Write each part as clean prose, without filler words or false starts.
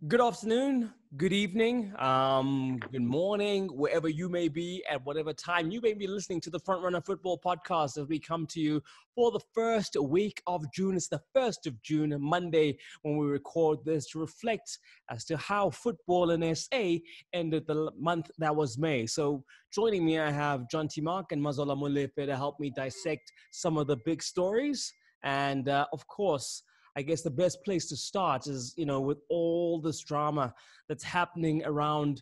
Good afternoon, good evening, good morning, wherever you may be at whatever time you may be listening to the Frontrunner Football Podcast as we come to you for the first week of June. It's the 1st of June, Monday, when we record this to reflect as to how football in SA ended the month that was May. So joining me, I have John T. Mark and Mazola Mulefe to help me dissect some of the big stories. And of course, I guess the best place to start is, with all this drama that's happening around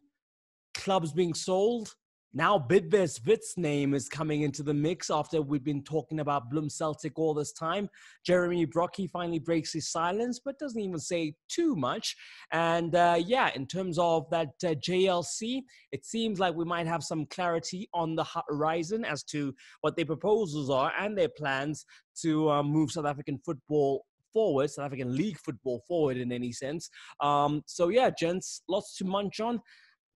clubs being sold. Now Bidvest Wits name is coming into the mix after we've been talking about Bloem Celtic all this time. Jeremy Brockie finally breaks his silence, but doesn't even say too much. And in terms of that JLC, it seems like we might have some clarity on the horizon as to what their proposals are and their plans to move South African football forward, South African league football forward in any sense. Gents, lots to munch on.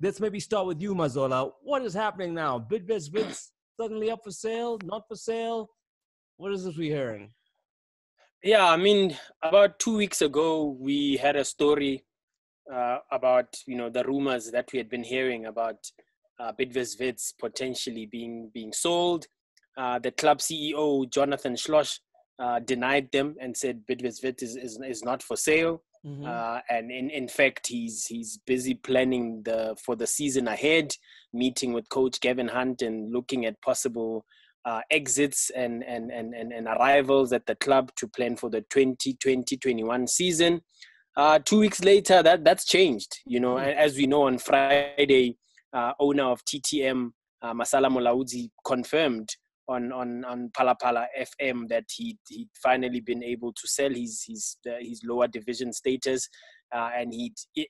Let's maybe start with you, Mazola. What is happening now? Bidvest Wits suddenly up for sale, not for sale? What is this we're hearing? Yeah, I mean, about 2 weeks ago, we had a story about, the rumors that we had been hearing about Bidvest Wits potentially being sold. The club CEO, Jonathan Schloss, denied them and said Bidvest Wits is not for sale. Mm-hmm. And in fact, he's busy planning for the season ahead, meeting with Coach Gavin Hunt and looking at possible exits and arrivals at the club to plan for the 2020-21 season. 2 weeks later, that's changed. As we know, on Friday, owner of TTM, Masala Molaudzi, confirmed on Pala Pala FM that he'd finally been able to sell his lower division status, and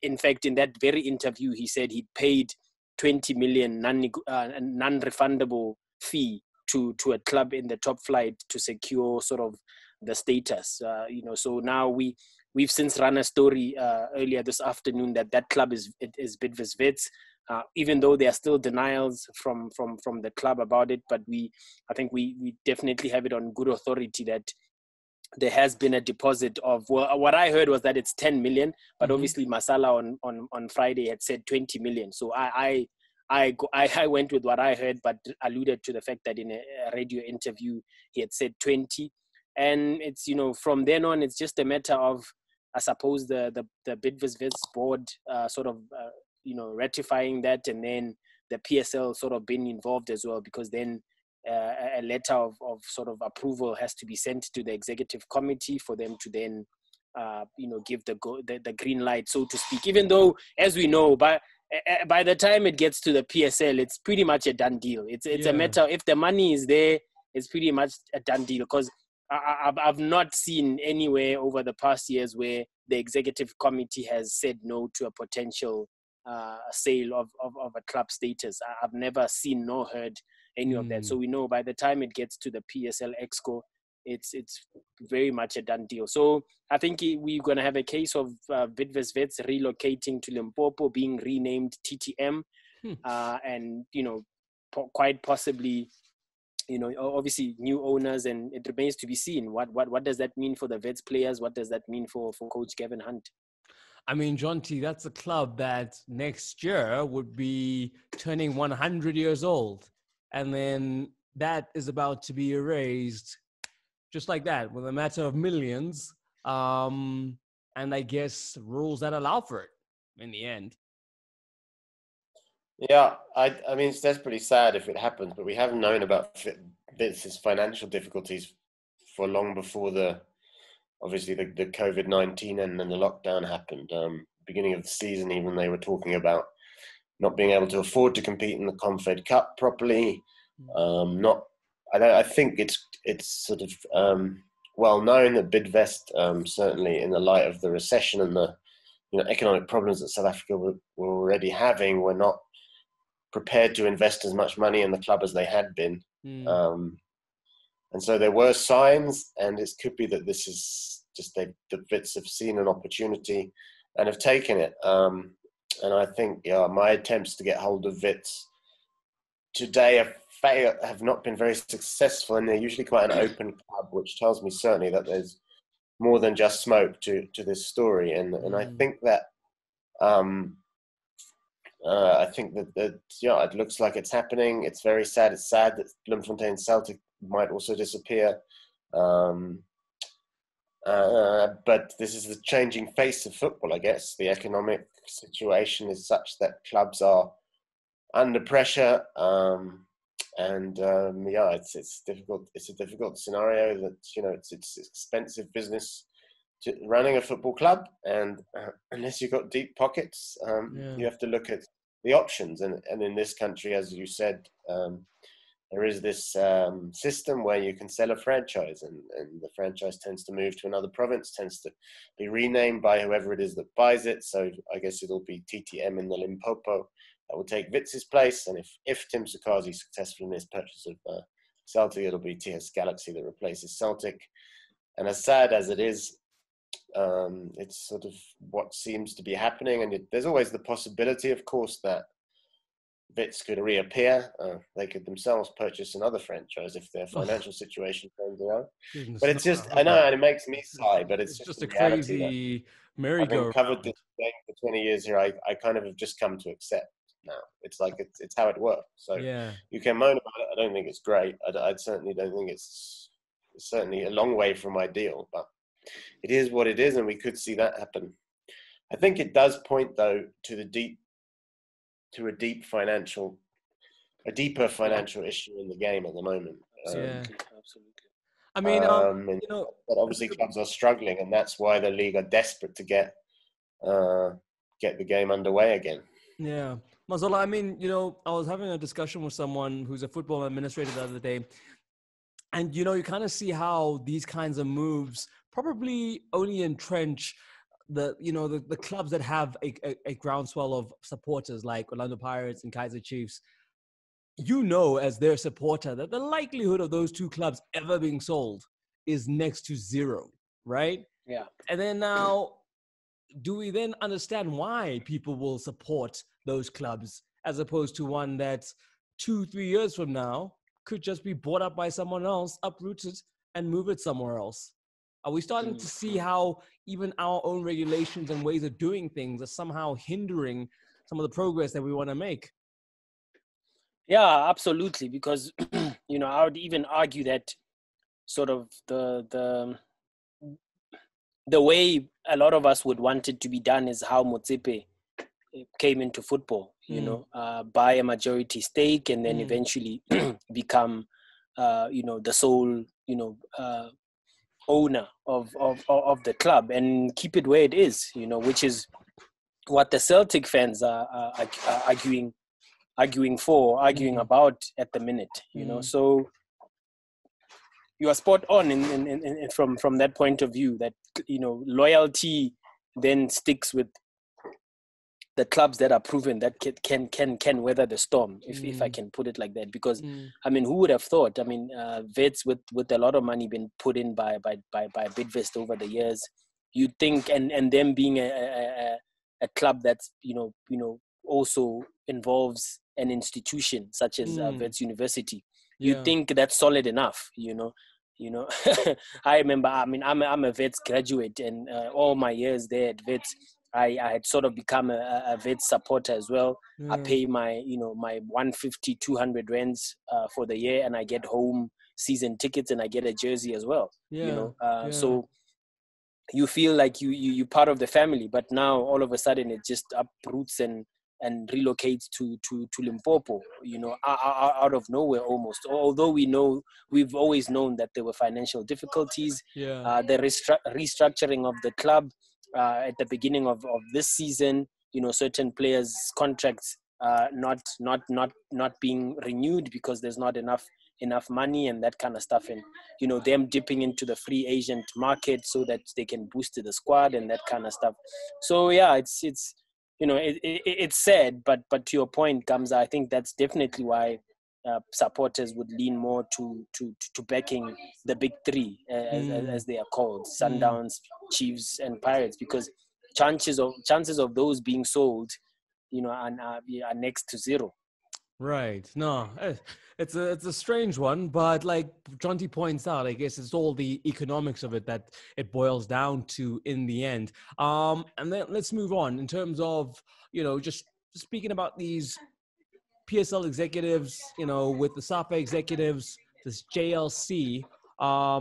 in fact, in that very interview, he said he'd paid 20 million non-refundable fee to a club in the top flight to secure sort of the status. So now we've since run a story earlier this afternoon that club is Bidvest Wits. Even though there are still denials from the club about it, but I think we definitely have it on good authority that there has been a deposit of, well, what I heard was that it's 10 million, but obviously Masala on Friday had said 20 million. So I went with what I heard, but alluded to the fact that in a radio interview he had said 20, and it's from then on it's just a matter of, I suppose, the Bidvest Wits board ratifying that, and then the PSL sort of being involved as well, because then a letter of sort of approval has to be sent to the executive committee for them to then give the green light, so to speak. Even though, as we know, by the time it gets to the PSL, it's pretty much a done deal. It's a matter, if the money is there, it's pretty much a done deal, because I've not seen anywhere over the past years where the executive committee has said no to a potential sale of a club status. I've never seen nor heard any of that. So we know by the time it gets to the PSL Exco, it's very much a done deal. So I think we're going to have a case of Bidvest Wits relocating to Limpopo, being renamed TTM, and quite possibly obviously new owners, and it remains to be seen what does that mean for the Wits players. What does that mean for Coach Gavin Hunt? I mean, John T, that's a club that next year would be turning 100 years old. And then that is about to be erased just like that, with a matter of millions. And I guess rules that allow for it in the end. Yeah, I mean, that's pretty sad if it happens, but we haven't known about Wits' financial difficulties for long before obviously the COVID-19 and then the lockdown happened. Beginning of the season, even, they were talking about not being able to afford to compete in the Confed Cup properly. I think it's sort of well known that Bidvest, certainly in the light of the recession and the economic problems that South Africa were already having, were not prepared to invest as much money in the club as they had been. And so there were signs, and it could be that this is just the Wits have seen an opportunity and have taken it. And I think my attempts to get hold of Wits today have not been very successful, and they're usually quite an open club, which tells me certainly that there's more than just smoke to this story. And I think that I think that yeah, it looks like it's happening. It's very sad. It's sad that Bloemfontein Celtic might also disappear. But this is the changing face of football, I guess. The economic situation is such that clubs are under pressure, yeah, it's difficult. It's a difficult scenario that, you know, it's expensive business running a football club, and unless you've got deep pockets, you have to look at the options. And in this country, as you said, there is this system where you can sell a franchise, and the franchise tends to move to another province, tends to be renamed by whoever it is that buys it. So I guess it'll be TTM in the Limpopo that will take Wits' place. And if Tim Sukazi is successful in his purchase of Celtic, it'll be TS Galaxy that replaces Celtic. And as sad as it is, it's sort of what seems to be happening. And there's always the possibility, of course, that Wits could reappear. They could themselves purchase another franchise if their financial situation turns around. But it's just, I know, and it makes me sigh, but it's just a crazy merry-go-round. Having covered this game for 20 years here, I kind of have just come to accept now. It's like, it's how it works. So yeah, you can moan about it. I don't think it's great. I certainly don't think it's certainly a long way from ideal, but it is what it is, and we could see that happen. I think it does point, though, to a deeper financial issue in the game at the moment. Absolutely. I mean, you know, but obviously clubs are struggling, and that's why the league are desperate to get the game underway again. Yeah, Mazola, I mean, you know, I was having a discussion with someone who's a football administrator the other day, and, you know, you kind of see how these kinds of moves probably only entrench the clubs that have a groundswell of supporters like Orlando Pirates and Kaizer Chiefs. You know, as their supporter, that the likelihood of those two clubs ever being sold is next to zero, right? Yeah. And then now, do we then understand why people will support those clubs as opposed to one that 2-3 years from now could just be bought up by someone else, uprooted, and move it somewhere else? Are we starting to see how even our own regulations and ways of doing things are somehow hindering some of the progress that we want to make? Yeah, absolutely. Because, you know, I would even argue that sort of the way a lot of us would want it to be done is how Motsepe came into football, you know, buy a majority stake and then eventually become, you know, the sole, you know, owner of the club and keep it where it is, you know, which is what the Celtic fans are arguing about at the minute, you know. So you are spot on in from that point of view, that, you know, loyalty then sticks with the clubs that are proven that can weather the storm, if I can put it like that. Because I mean, who would have thought? I mean, Wits with a lot of money been put in by Bidvest over the years. You'd think, and them being a club that's you know also involves an institution such as Wits University. You think that's solid enough, you know. I remember. I mean, I'm a Wits graduate, and all my years there at Wits, I had sort of become a Wits supporter as well. I pay my 150, 200 rands for the year, and I get home season tickets, and I get a jersey as well. So you feel like you're part of the family. But now all of a sudden it just uproots and relocates to Limpopo, you know, out of nowhere almost. Although we've always known that there were financial difficulties. The restructuring of the club at the beginning of this season, you know, certain players' contracts not being renewed because there's not enough money and that kind of stuff, and, you know, them dipping into the free agent market so that they can boost the squad and that kind of stuff. So yeah, it's you know, it's sad, but to your point, Gamza, I think that's definitely why supporters would lean more to backing the big three, as they are called, Sundowns, Chiefs, and Pirates, because chances of those being sold, you know, are next to zero. Right. No, it's a strange one, but like Jonty points out, I guess it's all the economics of it that it boils down to in the end. And then let's move on in terms of, just speaking about these PSL executives, with the SAFA executives, this JLC. I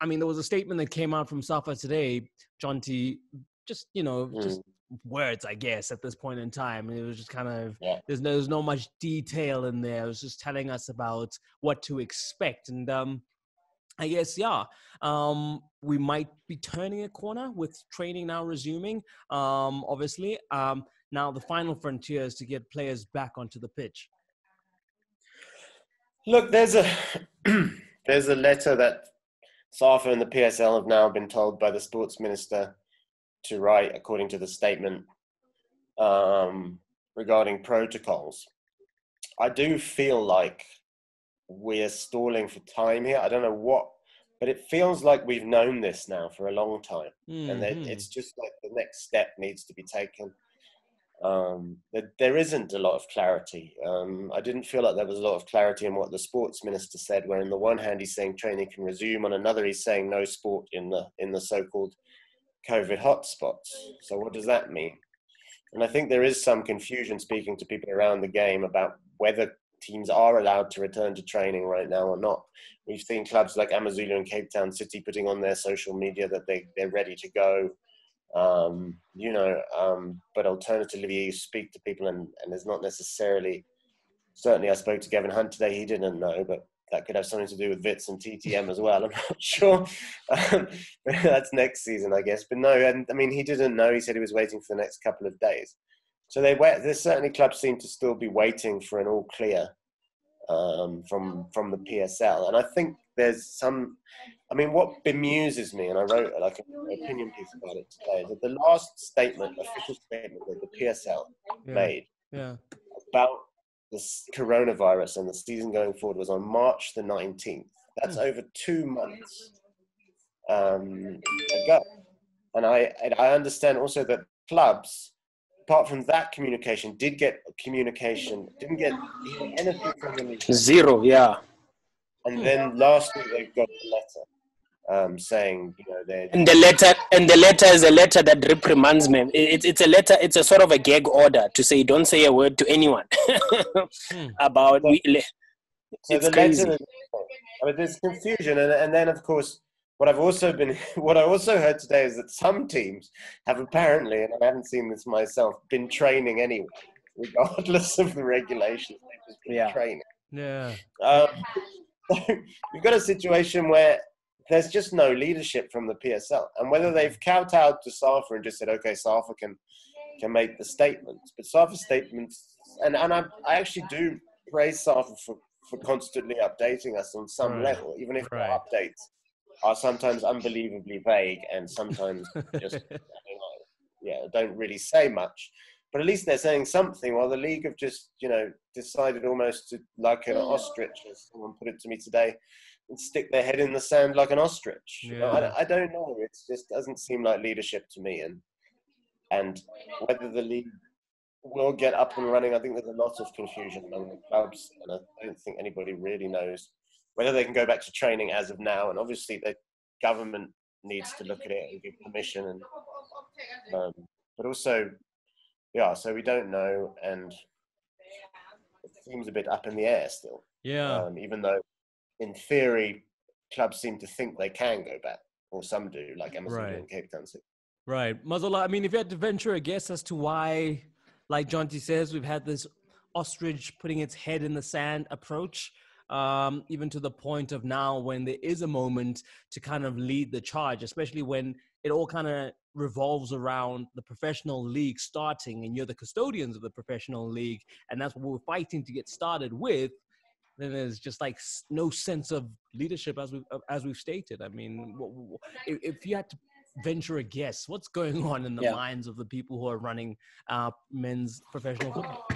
mean, there was a statement that came out from SAFA today, Jonty, just, just words, I guess, at this point in time. It was just kind of, there's no much detail in there. It was just telling us about what to expect. And I guess, we might be turning a corner with training now resuming, obviously. Now the final frontier is to get players back onto the pitch. Look, there's a there's a letter that SAFA and the PSL have now been told by the sports minister to write, according to the statement, regarding protocols. I do feel like we're stalling for time here. I don't know what, but it feels like we've known this now for a long time. And it's just like the next step needs to be taken. There isn't a lot of clarity. I didn't feel like there was a lot of clarity in what the sports minister said, where on the one hand he's saying training can resume, on another he's saying no sport in the so-called COVID hotspots. So what does that mean? And I think there is some confusion speaking to people around the game about whether teams are allowed to return to training right now or not. We've seen clubs like Amazulu and Cape Town City putting on their social media that they're ready to go. But alternatively, you speak to people and there's not necessarily, certainly I spoke to Gavin Hunt today, he didn't know, but that could have something to do with Wits and TTM as well. I'm not sure. That's next season, I guess. But no, and I mean, he didn't know. He said he was waiting for the next couple of days. So there's certainly clubs seem to still be waiting for an all clear from the PSL. And I think there's some, I mean, what bemuses me, and I wrote like an opinion piece about it today, that the last official statement that the PSL made about this coronavirus and the season going forward was on March the 19th. That's over 2 months ago. And I understand also that clubs, apart from that communication, didn't get anything from the league. Zero, yeah. And then last week they got a letter saying, and the letter is a letter that reprimands me. It's a letter. It's a sort of a gag order to say don't say a word to anyone about. It's crazy. There's confusion, and then of course what I also heard today is that some teams have apparently, and I haven't seen this myself, been training anyway, regardless of the regulations. They've just been training. Yeah. So you've got a situation where there's just no leadership from the PSL, and whether they've kowtowed to SAFA and just said, okay, SAFA can make the statements, but SAFA statements, and I actually do praise SAFA for constantly updating us on some level, even if the updates are sometimes unbelievably vague and sometimes just don't really say much. But at least they're saying something, while the league have just, decided almost to, like an ostrich, as someone put it to me today, and stick their head in the sand like an ostrich. Yeah. I don't know. It just doesn't seem like leadership to me. And whether the league will get up and running, I think there's a lot of confusion among the clubs, and I don't think anybody really knows whether they can go back to training as of now. And obviously the government needs to look at it and give permission. And but also, so we don't know, and it seems a bit up in the air still. Yeah. Even though, in theory, clubs seem to think they can go back, or some do, like Amazon and Cape Town City. Right. Mazola, I mean, if you had to venture a guess as to why, like Jonty says, we've had this ostrich putting its head in the sand approach, even to the point of now when there is a moment to kind of lead the charge, especially when it all kind of revolves around the professional league starting and you're the custodians of the professional league, and that's what we're fighting to get started with. Then there's just like no sense of leadership as we've stated. I mean, if you had to venture a guess, what's going on in the minds of the people who are running men's professional football?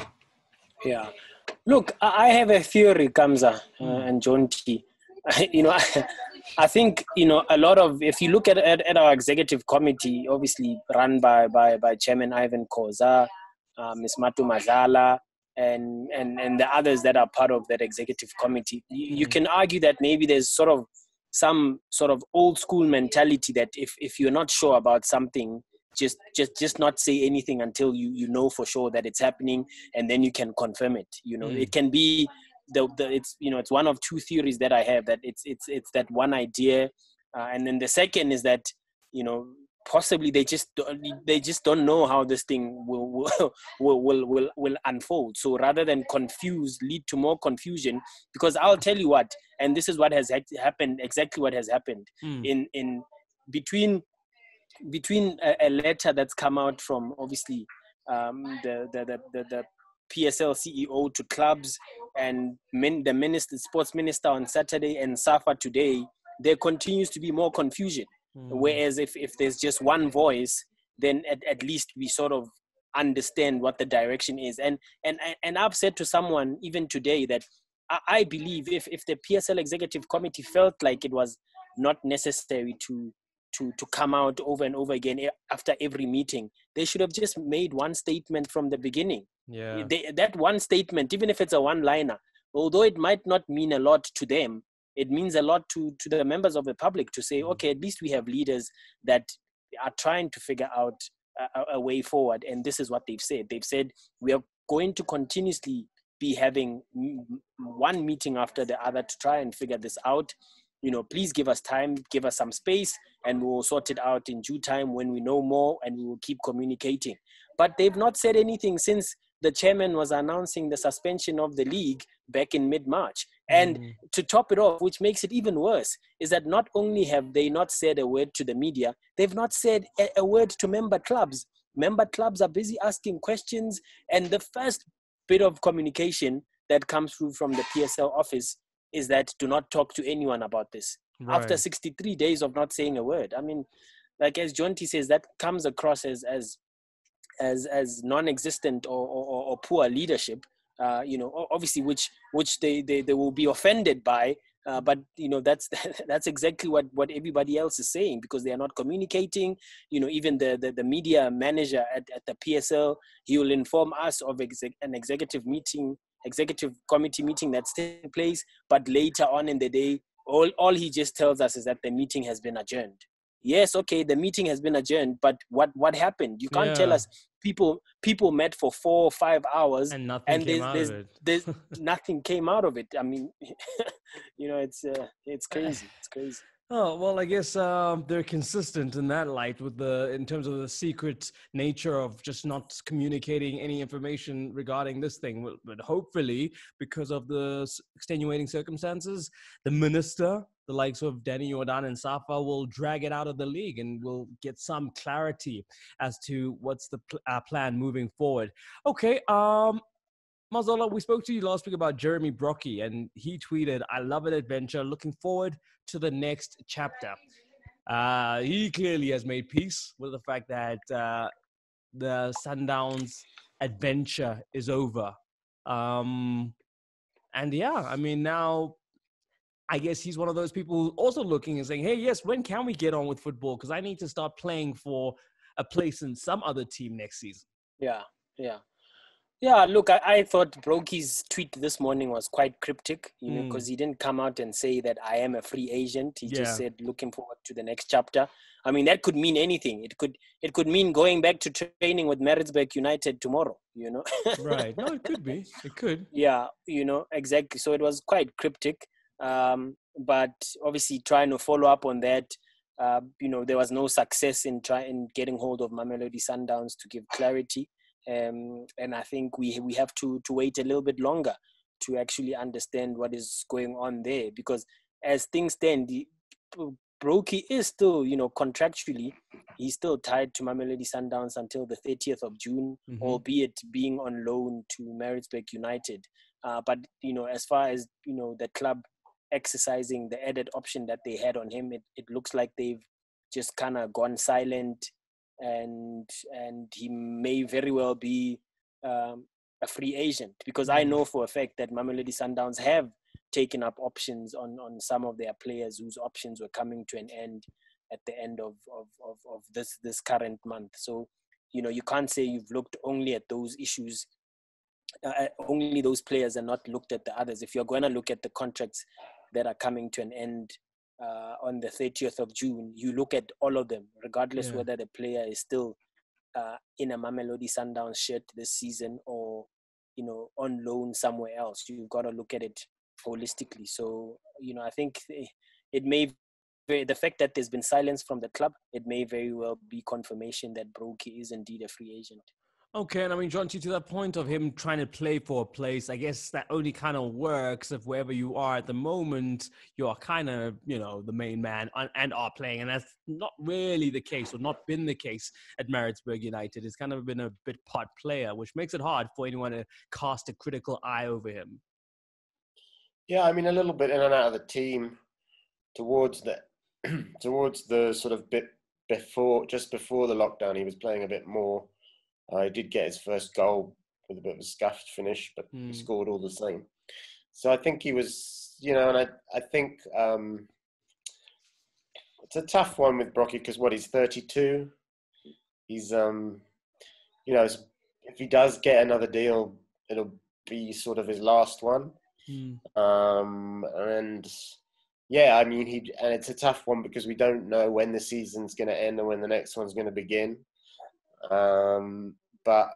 Yeah. Look, I have a theory, Kamza and John T. I think, a lot of, if you look at our executive committee, obviously run by Chairman Ivan Khoza, Ms. Matu Mazala, and the others that are part of that executive committee. You can argue that maybe there's sort of some sort of old school mentality that if you're not sure about something, just not say anything until you know for sure that it's happening, and then you can confirm it. It can be it's it's one of two theories that I have, that it's that one idea, and then the second is that possibly they just don't know how this thing will unfold. So rather than lead to more confusion, because I'll tell you what, and this is what has happened, exactly what has happened in between a letter that's come out from obviously the PSL CEO to clubs, and the sports minister on Saturday, and SAFA today. There continues to be more confusion. Whereas if there's just one voice, then at least we sort of understand what the direction is. And I've said to someone even today that I believe if the PSL executive committee felt like it was not necessary to come out over and over again after every meeting, they should have just made one statement from the beginning. Yeah. That one statement, even if it's a one-liner, although it might not mean a lot to them, it means a lot to the members of the public to say, okay, at least we have leaders that are trying to figure out a way forward. And this is what they've said. They've said, we are going to continuously be having one meeting after the other to try and figure this out. Please give us time, give us some space, and we'll sort it out in due time when we know more, and we will keep communicating. But they've not said anything since the chairman was announcing the suspension of the league back in mid-March. And to top it off, which makes it even worse, is that not only have they not said a word to the media, they've not said a word to member clubs. Member clubs are busy asking questions, and the first bit of communication that comes through from the PSL office is that do not talk to anyone about this. Right. After 63 days of not saying a word. I mean, like as Jonty says, that comes across as non-existent or poor leadership, obviously which they will be offended by, but that's exactly what everybody else is saying, because they are not communicating. Even the media manager at the PSL, he will inform us of an executive committee meeting that's taking place, but later on in the day, all he just tells us is that the meeting has been adjourned. Yes, okay, the meeting has been adjourned, but what happened? You can't tell us people met for 4 or 5 hours and nothing came out of it. There's nothing came out of it. I mean, it's crazy. It's crazy. Oh, well, I guess they're consistent in that light in terms of the secret nature of just not communicating any information regarding this thing. But hopefully, because of the extenuating circumstances, the minister, the likes of Danny Jordan and SAFA, will drag it out of the league, and we'll get some clarity as to what's the plan moving forward. Okay, Mazola, we spoke to you last week about Jeremy Brockie, and he tweeted, "I love an adventure, looking forward to the next chapter." He clearly has made peace with the fact that the Sundowns adventure is over. And yeah, I mean, now I guess he's one of those people who's also looking and saying, hey, yes, when can we get on with football? Because I need to start playing for a place in some other team next season. Yeah, look, I thought Brokey's tweet this morning was quite cryptic, because he didn't come out and say that I am a free agent. He just said, looking forward to the next chapter. I mean, that could mean anything. It could mean going back to training with Maritzburg United tomorrow, Right. No, it could be. It could. Yeah, exactly. So it was quite cryptic. But obviously trying to follow up on that, there was no success in getting hold of Mamelodi Sundowns to give clarity. And I think we have to wait a little bit longer to actually understand what is going on there, because as things stand, Brokey is still, contractually, he's still tied to Mamelodi Sundowns until the 30th of June, albeit being on loan to Maritzburg United. But, as far as, the club exercising the added option that they had on him, it looks like they've just kind of gone silent. And he may very well be a free agent, because I know for a fact that Mamelodi Sundowns have taken up options on some of their players whose options were coming to an end at the end of this current month. So, you can't say you've looked only at those issues only those players and not looked at the others. If you're going to look at the contracts that are coming to an end on the 30th of June, you look at all of them, regardless whether the player is still in a Mamelodi Sundowns shirt this season or, you know, on loan somewhere else. You've got to look at it holistically. So, you know, I think it may, the fact that there's been silence from the club, it may very well be confirmation that Brokey is indeed a free agent. Okay, and I mean, John, to that point of him trying to play for a place, I guess that only kind of works if wherever you are at the moment, you're kind of, you know, the main man and are playing. And that's not really the case, or not been the case at Maritzburg United. It's kind of been a bit part player, which makes it hard for anyone to cast a critical eye over him. Yeah, I mean, a little bit in and out of the team towards the towards the sort of bit before, just before the lockdown, he was playing a bit more. He did get his first goal with a bit of a scuffed finish, but he scored all the same. So I think he was, you know, and I think it's a tough one with Brockie because he's 32. He's, you know, if he does get another deal, it'll be sort of his last one. And yeah, I mean, and it's a tough one because we don't know when the season's going to end or when the next one's going to begin. But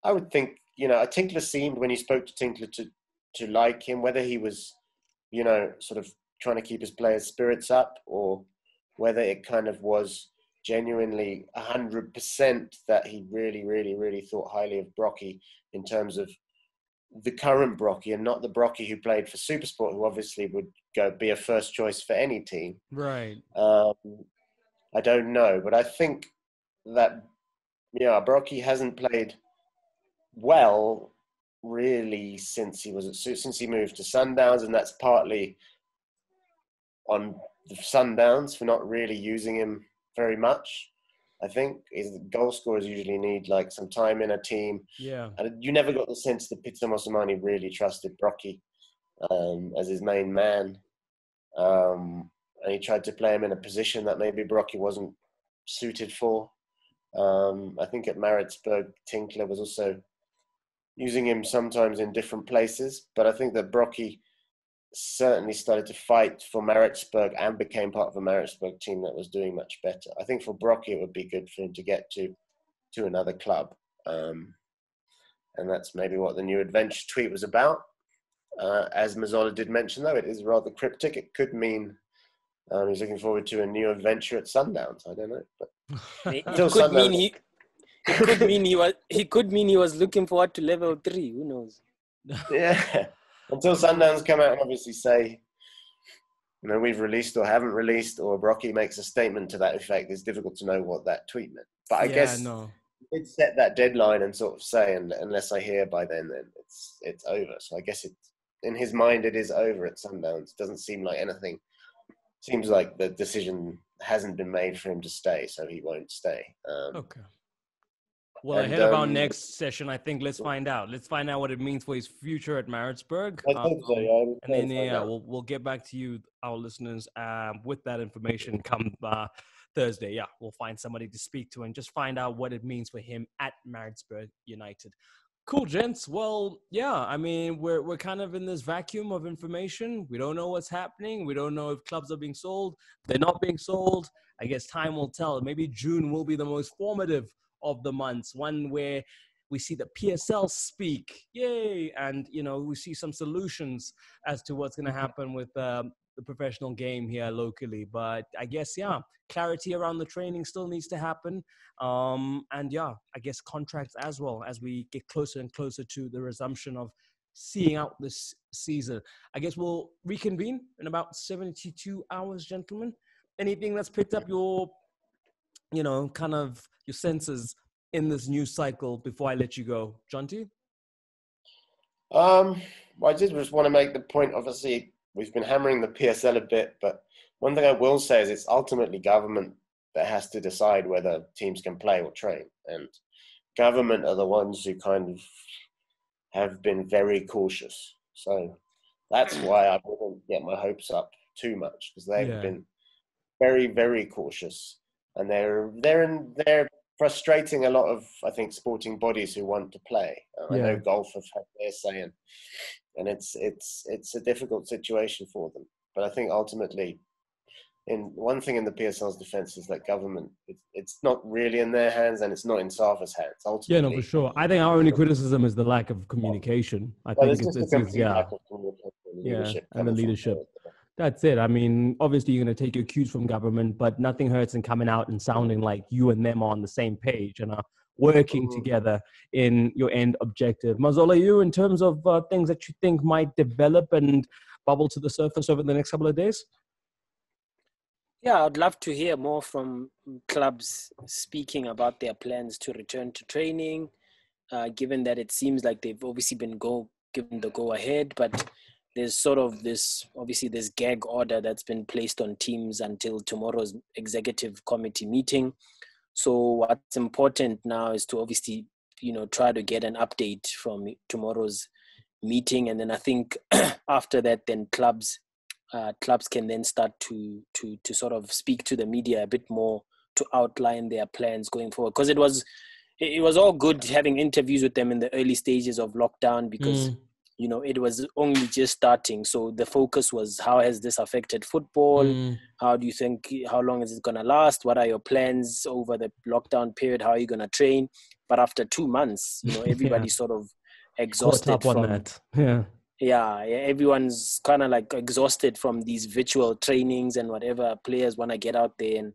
I would think, you know, Tinkler seemed, when you spoke to Tinkler, to like him, whether he was, you know, sort of trying to keep his players' spirits up or whether it kind of was genuinely 100% that he really, really, really thought highly of Brockie in terms of the current Brockie and not the Brockie who played for Supersport, who obviously would be a first choice for any team. Right. I don't know, but I think that, yeah, Brockie hasn't played well really since he moved to Sundowns, and that's partly on the Sundowns for not really using him very much. I think goal scorers usually need like some time in a team. Yeah, and you never got the sense that Pitso Mosamani really trusted Brockie as his main man, and he tried to play him in a position that maybe Brockie wasn't suited for. I think at Maritzburg, Tinkler was also using him sometimes in different places, but I think that Brockie certainly started to fight for Maritzburg and became part of a Maritzburg team that was doing much better. I think for Brockie, it would be good for him to get to another club. And that's maybe what the new adventure tweet was about. As Mazzola did mention, though, it is rather cryptic. It could mean he's looking forward to a new adventure at Sundowns. I don't know. But It could mean he was looking forward to level 3. Who knows? Yeah. Until Sundowns come out and obviously say, you know, we've released or haven't released, or Brockie makes a statement to that effect, it's difficult to know what that tweet meant. But I guess it set that deadline and sort of say, and unless I hear by then it's over. So I guess in his mind it is over at Sundowns. It doesn't seem like anything. Seems like the decision hasn't been made for him to stay, so he won't stay. Okay. Well, ahead of our next session, I think let's find out. Let's find out what it means for his future at Maritzburg. I think so, yeah. And then, we'll get back to you, our listeners, with that information come Thursday. Yeah, we'll find somebody to speak to and just find out what it means for him at Maritzburg United. Cool, gents. Well, yeah, I mean, we're kind of in this vacuum of information. We don't know what's happening. We don't know if clubs are being sold. They're not being sold. I guess time will tell. Maybe June will be the most formative of the months, one where we see the PSL speak, yay, and you know, we see some solutions as to what's going to happen with the professional game here locally. But I guess, yeah, clarity around the training still needs to happen, and yeah, I guess contracts as well, as we get closer and closer to the resumption of seeing out this season. I guess we'll reconvene in about 72 hours, gentlemen. Anything that's picked up your, you know, kind of your senses in this new cycle before I let you go, Jonty? Well, I did just want to make the point, obviously, we've been hammering the PSL a bit, but one thing I will say is it's ultimately government that has to decide whether teams can play or train. And government are the ones who kind of have been very cautious. So that's why I wouldn't get my hopes up too much, because they've been very, very cautious. And they're frustrating a lot of, I think, sporting bodies who want to play. I know golf have had their say, and it's a difficult situation for them. But I think ultimately, one thing in the PSL's defense is that government, it's not really in their hands, and it's not in SAFA's hands. Ultimately, Yeah, no, for sure. I think our only criticism is the lack of communication. I think it's just a complete lack of communication and leadership. And the leadership. That's it. I mean, obviously, you're going to take your cues from government, but nothing hurts in coming out and sounding like you and them are on the same page and are working together in your end objective. Mazola, you, in terms of things that you think might develop and bubble to the surface over the next couple of days? Yeah, I'd love to hear more from clubs speaking about their plans to return to training, given that it seems like they've obviously been given the go ahead, but there's sort of this gag order that's been placed on teams until tomorrow's executive committee meeting. So what's important now is to obviously, try to get an update from tomorrow's meeting. And then I think after that, then clubs can then start to sort of speak to the media a bit more to outline their plans going forward. Because it was all good having interviews with them in the early stages of lockdown, because it was only just starting. So the focus was, how has this affected football? How do you think, how long is it going to last? What are your plans over the lockdown period? How are you going to train? But after 2 months, everybody's sort of exhausted from that. Yeah, everyone's kind of like exhausted from these virtual trainings and whatever. Players want to get out there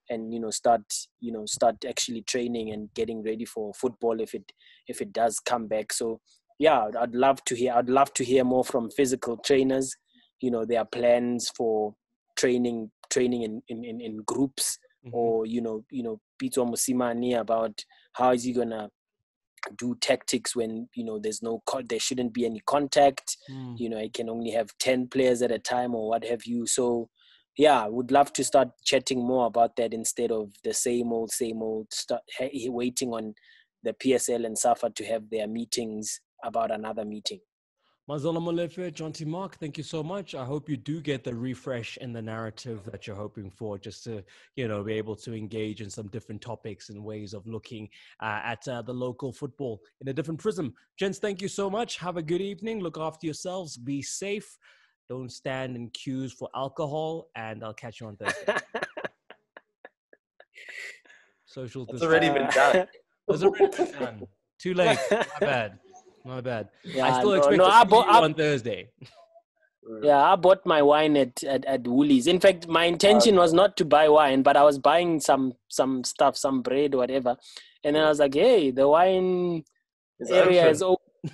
and start actually training and getting ready for football if it does come back. So yeah, I'd love to hear more from physical trainers, their plans for training in groups, or Pito Musimani about how is he gonna do tactics when there shouldn't be any contact. I can only have 10 players at a time or what have you. So yeah, I would love to start chatting more about that instead of the same old waiting on the PSL and SAFA to have their meetings about another meeting. Mazola Molefe, John T. Mark, thank you so much. I hope you do get the refresh in the narrative that you're hoping for, just to, be able to engage in some different topics and ways of looking at the local football in a different prism. Gents, thank you so much. Have a good evening. Look after yourselves. Be safe. Don't stand in queues for alcohol, and I'll catch you on Thursday. Social distance. It's already been done. It's already been done. Too late. My bad. Yeah, I still expect to see you on Thursday. Yeah, I bought my wine at Woolies. In fact, my intention was not to buy wine, but I was buying some stuff, some bread, whatever. And then I was like, hey, the wine area is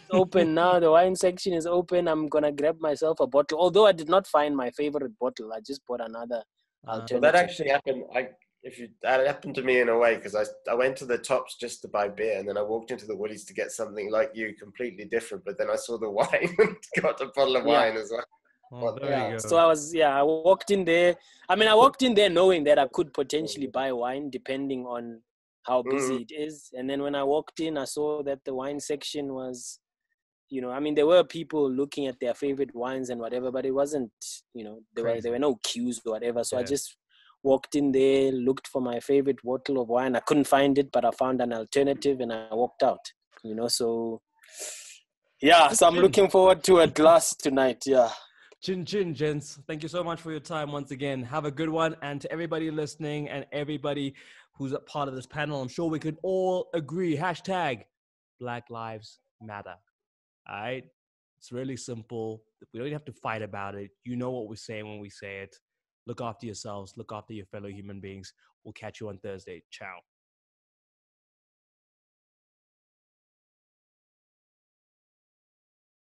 open now. The wine section is open. I'm going to grab myself a bottle. Although I did not find my favorite bottle. I just bought another alternative. Well, that actually happened. That happened to me in a way, because I went to the Tops just to buy beer, and then I walked into the Woolies to get something like you, completely different. But then I saw the wine and got a bottle of wine as well. Oh, there you go. So I walked in there. I mean, I walked in there knowing that I could potentially buy wine depending on how busy it is. And then when I walked in, I saw that the wine section was, there were people looking at their favorite wines and whatever, but it wasn't, there were no queues or whatever. So I just walked in there, looked for my favorite bottle of wine. I couldn't find it, but I found an alternative and I walked out, so yeah. So I'm looking forward to a glass tonight. Yeah. Chin chin, gents. Thank you so much for your time once again. Have a good one. And to everybody listening and everybody who's a part of this panel, I'm sure we could all agree, #Black Lives Matter. All right? It's really simple. We don't even have to fight about it. You know what we're saying when we say it. Look after yourselves. Look after your fellow human beings. We'll catch you on Thursday. Ciao.